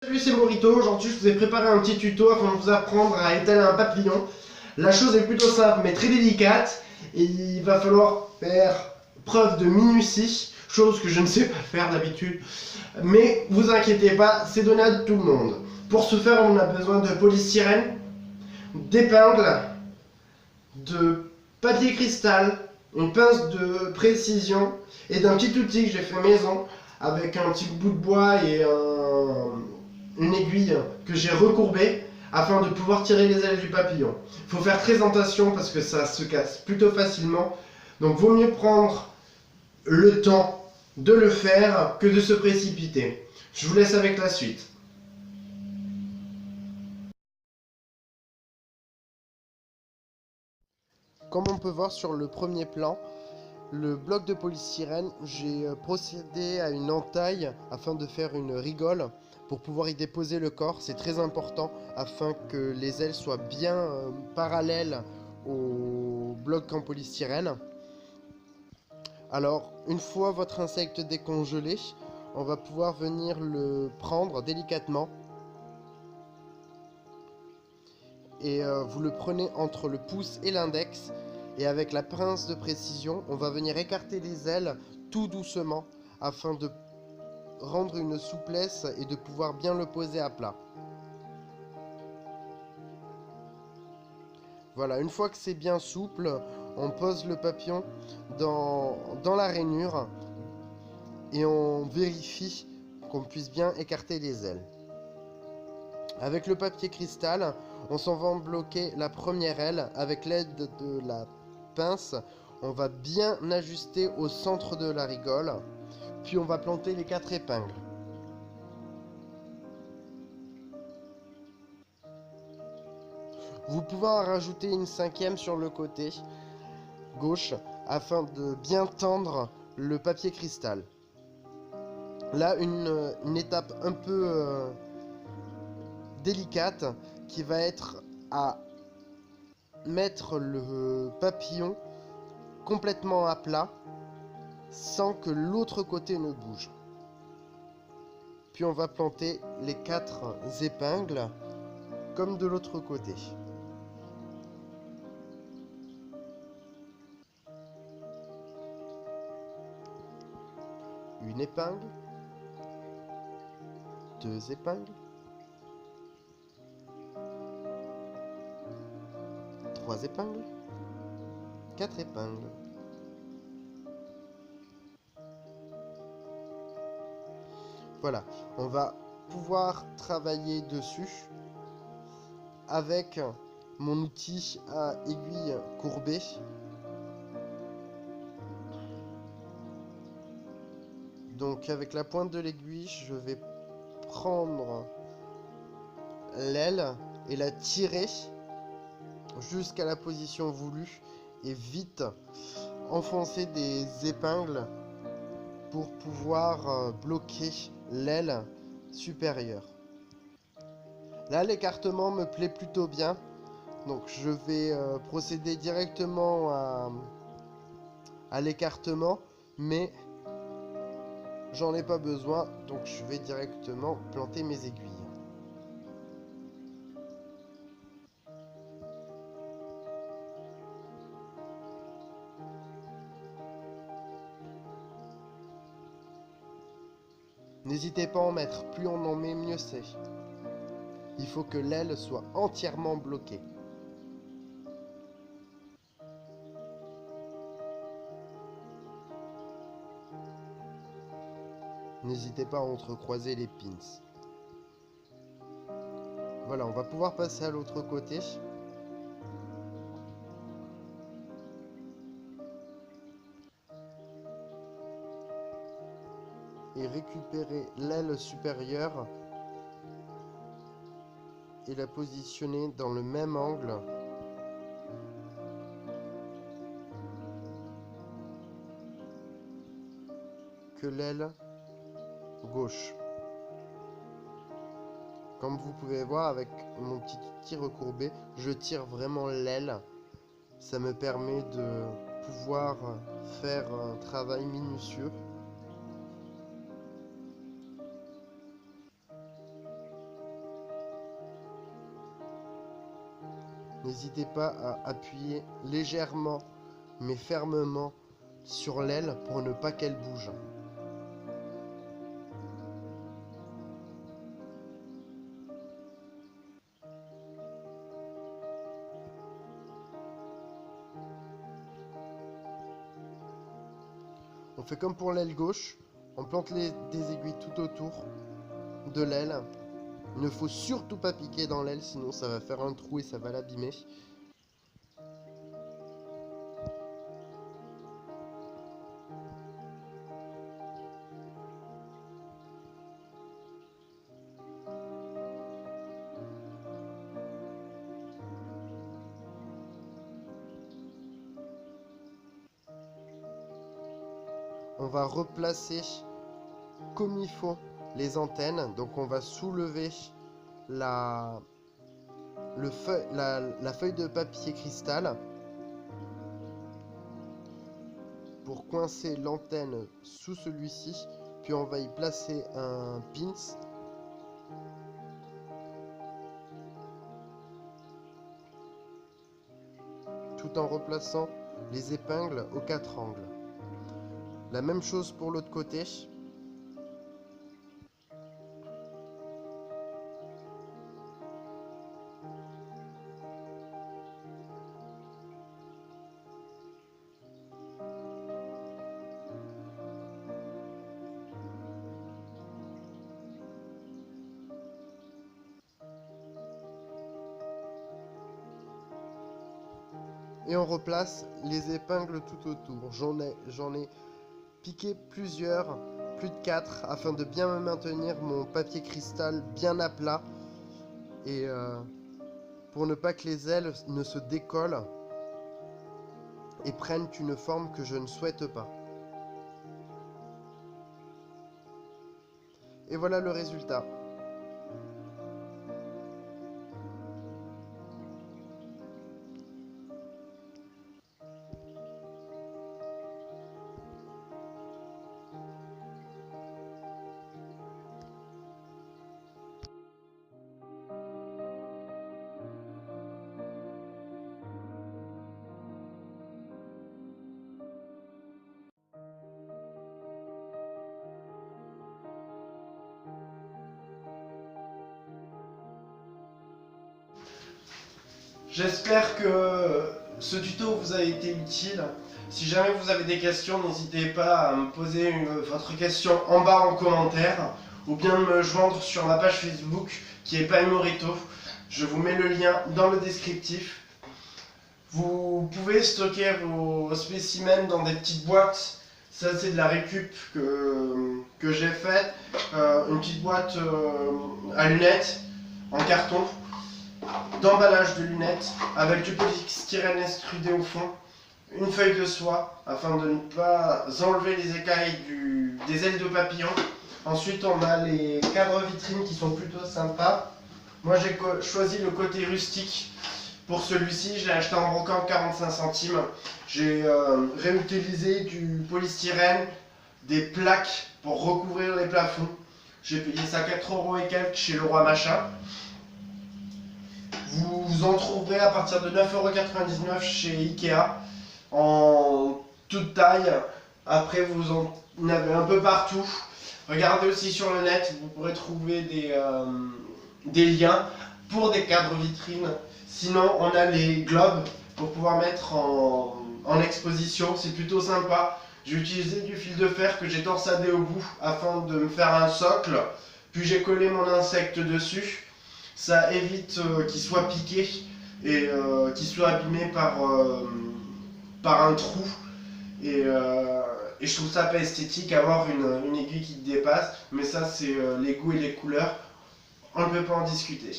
Salut, c'est Morito. Aujourd'hui, je vous ai préparé un petit tuto afin de vous apprendre à étaler un papillon. La chose est plutôt simple mais très délicate et il va falloir faire preuve de minutie, chose que je ne sais pas faire d'habitude. Mais vous inquiétez pas, c'est donné à tout le monde. Pour ce faire, on a besoin de polystyrène, d'épingles, de papier cristal, une pince de précision et d'un petit outil que j'ai fait maison avec un petit bout de bois et une aiguille que j'ai recourbée afin de pouvoir tirer les ailes du papillon. Il faut faire très attention parce que ça se casse plutôt facilement. Donc vaut mieux prendre le temps de le faire que de se précipiter. Je vous laisse avec la suite. Comme on peut voir sur le premier plan, le bloc de polystyrène, j'ai procédé à une entaille afin de faire une rigole pour pouvoir y déposer le corps. C'est très important afin que les ailes soient bien parallèles au bloc en polystyrène. Alors, une fois votre insecte décongelé, on va pouvoir venir le prendre délicatement et vous le prenez entre le pouce et l'index et avec la pince de précision, on va venir écarter les ailes tout doucement afin de rendre une souplesse et de pouvoir bien le poser à plat. Voilà, une fois que c'est bien souple, on pose le papillon dans la rainure et on vérifie qu'on puisse bien écarter les ailes. Avec le papier cristal, on s'en va bloquer la première aile avec l'aide de la pince. On va bien ajuster au centre de la rigole, puis on va planter les 4 épingles. Vous pouvez en rajouter une 5e sur le côté gauche afin de bien tendre le papier cristal. Là, une étape un peu délicate qui va être à mettre le papillon complètement à plat sans que l'autre côté ne bouge. Puis on va planter les 4 épingles comme de l'autre côté. Une épingle, 2 épingles, 3 épingles, 4 épingles. Voilà, on va pouvoir travailler dessus avec mon outil à aiguille courbée. Donc avec la pointe de l'aiguille, je vais prendre l'aile et la tirer jusqu'à la position voulue et vite enfoncer des épingles pour pouvoir bloquer l'aile supérieure. Là, l'écartement me plaît plutôt bien, donc je vais procéder directement à l'écartement, mais j'en ai pas besoin, donc je vais directement planter mes aiguilles. N'hésitez pas à en mettre, plus on en met, mieux c'est. Il faut que l'aile soit entièrement bloquée. N'hésitez pas à entrecroiser les pins. Voilà, on va pouvoir passer à l'autre côté. Et récupérer l'aile supérieure et la positionner dans le même angle que l'aile gauche. Comme vous pouvez voir avec mon petit outil recourbé, je tire vraiment l'aile. Ça me permet de pouvoir faire un travail minutieux. n'hésitez pas à appuyer légèrement mais fermement sur l'aile pour ne pas qu'elle bouge. On fait comme pour l'aile gauche, on plante des aiguilles tout autour de l'aile. Il ne faut surtout pas piquer dans l'aile, sinon ça va faire un trou et ça va l'abîmer. On va replacer comme il faut les antennes. Donc on va soulever la feuille de papier cristal pour coincer l'antenne sous celui-ci. Puis on va y placer un pins. Tout en replaçant les épingles aux 4 angles. La même chose pour l'autre côté. Et on replace les épingles tout autour. J'en ai piqué plusieurs, plus de 4, afin de bien me maintenir mon papier cristal bien à plat. Et pour ne pas que les ailes ne se décollent et prennent une forme que je ne souhaite pas. Et voilà le résultat. J'espère que ce tuto vous a été utile. Si jamais vous avez des questions, n'hésitez pas à me poser votre question en bas en commentaire ou bien me joindre sur ma page Facebook qui est Paimorito. Je vous mets le lien dans le descriptif. Vous pouvez stocker vos spécimens dans des petites boîtes. Ça c'est de la récup que j'ai faite. Une petite boîte à lunettes en carton, d'emballage de lunettes avec du polystyrène extrudé au fond, une feuille de soie afin de ne pas enlever les écailles des ailes de papillon. Ensuite on a les cadres vitrines qui sont plutôt sympas. Moi j'ai choisi le côté rustique. Pour celui-ci, je l'ai acheté en brocante 45 centimes. J'ai réutilisé du polystyrène, des plaques pour recouvrir les plafonds. J'ai payé ça 4 € et quelques chez Leroy Machin. Vous en trouverez à partir de 9,99 € chez Ikea, en toute taille. Après, vous en avez un peu partout. Regardez aussi sur le net, vous pourrez trouver des liens pour des cadres vitrines. Sinon, on a les globes pour pouvoir mettre en exposition. C'est plutôt sympa. J'ai utilisé du fil de fer que j'ai torsadé au bout afin de me faire un socle. Puis j'ai collé mon insecte dessus. Ça évite qu'il soit piqué et qu'il soit abîmé par un trou. Et je trouve ça pas esthétique avoir une aiguille qui dépasse. Mais ça, c'est les goûts et les couleurs. On ne peut pas en discuter.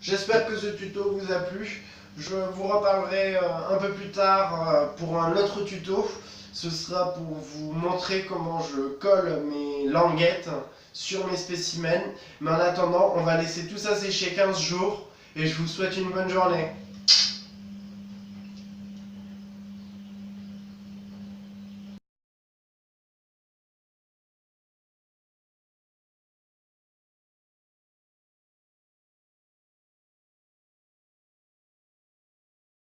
J'espère que ce tuto vous a plu. Je vous reparlerai un peu plus tard pour un autre tuto. Ce sera pour vous montrer comment je colle mes languettes sur mes spécimens. Mais en attendant, on va laisser tout ça sécher 15 jours. Et je vous souhaite une bonne journée.